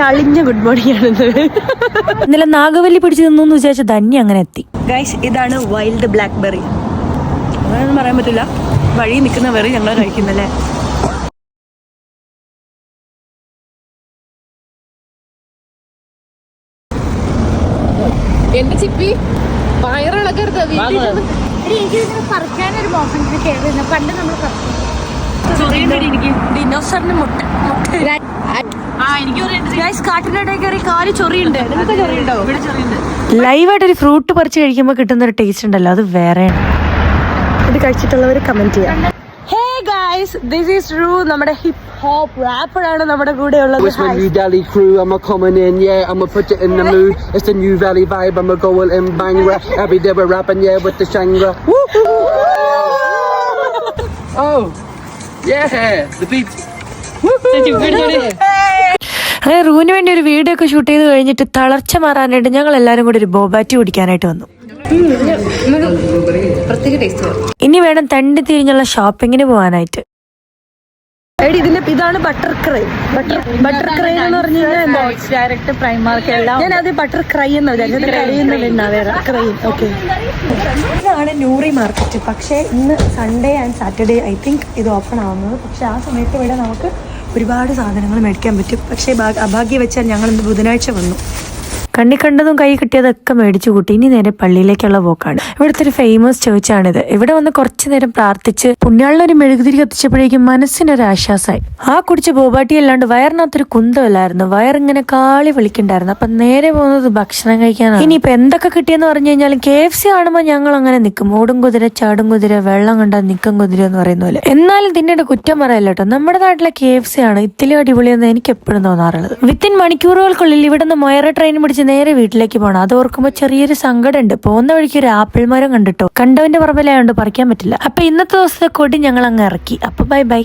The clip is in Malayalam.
അളിഞ്ഞ ഗുഡ് മോർണിംഗ് ആണെന്ന്. ഇന്നലെ നാഗവല്ലി പിടിച്ചു നിന്നു വിചാരിച്ച ധന്യ അങ്ങനെ എത്തി. ഗൈസ്, ഇതാണ് വൈൽഡ് ബ്ലാക്ക് ബെറി. അങ്ങനെയൊന്നും പറയാൻ പറ്റില്ല, വഴി നിൽക്കുന്ന വെറി ഞങ്ങൾ കഴിക്കുന്നല്ലേ. എന്റെ ചിപ്പി വയറിളക്കരുത്. പറിക്കാനൊരു മോഹം കേറുന്നു. പണ്ട് നമ്മൾ ഡിനോസറിന് മുട്ട കാട്ടിനിടെ കയറി കാല് ചൊറിയുണ്ട്. നിങ്ങൾക്ക് ചൊറിയുണ്ടോ? ഇവിടെ ചൊറിയുണ്ട്. ലൈവായിട്ട് ഒരു ഫ്രൂട്ട് പറിച്ച് കഴിക്കുമ്പോൾ കിട്ടുന്ന ഒരു ടേസ്റ്റ് ഉണ്ടല്ലോ, അത് വേറെയാണ്. ഇത് കഴിച്ചിട്ടുള്ളവർ കമന്റ് ചെയ്യാം. Hey guys, this is true. നമ്മുടെ ഹിപ്പ് ഹോപ്പ് റാപ്പറാണ് നമ്മുടെ കൂടെ ഉള്ളത്. It's my New Valley crew, I'm coming in, yeah, I'ma put it in the mood. It's the New Valley vibe, I'ma go and bang rap. Every day we're rapping, yeah, with the Shangra. Oh, yeah, the beat. അങ്ങനെ റൂവിന് വേണ്ടി ഒരു വീഡിയോ ഒക്കെ ഷൂട്ട് ചെയ്ത് കഴിഞ്ഞിട്ട് തളർച്ച മാറാനായിട്ട് ഞങ്ങൾ എല്ലാവരും കൂടി ഒരു ബോബാറ്റി കുടിക്കാനായിട്ട് വന്നു. പ്രത്യേക ടേസ്റ്റ്. ഇനി വേണം തണ്ടി തിരിഞ്ഞുള്ള ഷോപ്പിങ്ങിന് പോകാനായിട്ട്. ഇതാണ് ബട്ടർ ക്രൈ. ബട്ടർ ക്രൈ എന്ന് പറഞ്ഞു കഴിഞ്ഞാൽ ഡയറക്റ്റ് പ്രൈമാർക്ക് എല്ലാം. ഞാൻ അത് ബട്ടർ ക്രൈ എന്ന് ഓക്കെ. ഇതാണ് നൂറി മാർക്കറ്റ്. പക്ഷേ ഇന്ന് Sunday and Saturday I think ഇത് ഓപ്പൺ ആവുന്നത്. പക്ഷെ ആ സമയത്ത് ഇവിടെ നമുക്ക് ഒരുപാട് സാധനങ്ങൾ മേടിക്കാൻ പറ്റും. പക്ഷേ അഭാഗ്യം വെച്ചാൽ ഞങ്ങൾ ഇന്ന് ബുധനാഴ്ച വന്നു. കണ്ണി കണ്ടതും കൈ കിട്ടിയതൊക്കെ മേടിച്ചു കൂട്ടി. ഇനി നേരെ പള്ളിയിലേക്കുള്ള പോക്കാണ്. ഇവിടുത്തെ ഒരു ഫേമസ് ചേർച്ചാണിത്. ഇവിടെ വന്ന് കുറച്ചു നേരം പ്രാർത്ഥിച്ച് പുണ്യാളിനൊരു മെഴുകുതിരി കത്തിച്ചപ്പോഴേക്കും മനസ്സിനൊരു ആശ്വാസമായി. ആ കുടിച്ച ബോബാട്ടി അല്ലാണ്ട് വയറിനകത്തൊരു കുന്തമല്ലായിരുന്നു, വയറിങ്ങനെ കാളി വിളിക്കണ്ടായിരുന്നു. അപ്പൊ നേരെ പോകുന്നത് ഭക്ഷണം കഴിക്കാനാണ്. ഇനിയിപ്പൊ എന്തൊക്കെ കിട്ടിയെന്ന് പറഞ്ഞു കഴിഞ്ഞാലും KFC കാണുമ്പോൾ ഞങ്ങൾ അങ്ങനെ നിൽക്കും. ഓടും കുതിര, ചാടും കുതിര, വെള്ളം കണ്ടാൽ നിൽക്കും കുതിര എന്ന് പറയുന്ന പോലെ. എന്നാലും ഇതിന്റെ കുറ്റം പറയല്ല കേട്ടോ, നമ്മുടെ നാട്ടിലെ KFC ആണ് ഇത്തിരി അടിപൊളിയെന്ന് എനിക്ക് എപ്പോഴും തോന്നാറുള്ളത്. വിത്തിൻ മണിക്കൂറുകൾക്കുള്ളിൽ ഇവിടുന്ന് മൊയറ ട്രെയിൻ പിടിച്ച് നേരെ വീട്ടിലേക്ക് പോകണം. അത് ഓർക്കുമ്പോൾ ചെറിയൊരു സങ്കടമുണ്ട്. പോകുന്ന വഴിക്ക് ഒരു ആപ്പിൾ മരം കണ്ടിട്ടോ, കണ്ടവന്റെ പറമ്പിലായോണ്ട് പറിക്കാൻ പറ്റില്ല. അപ്പൊ ഇന്നത്തെ ദിവസത്തെ കൊടി ഞങ്ങൾ അങ്ങ് ഇറക്കി. അപ്പൊ ബൈ ബൈ.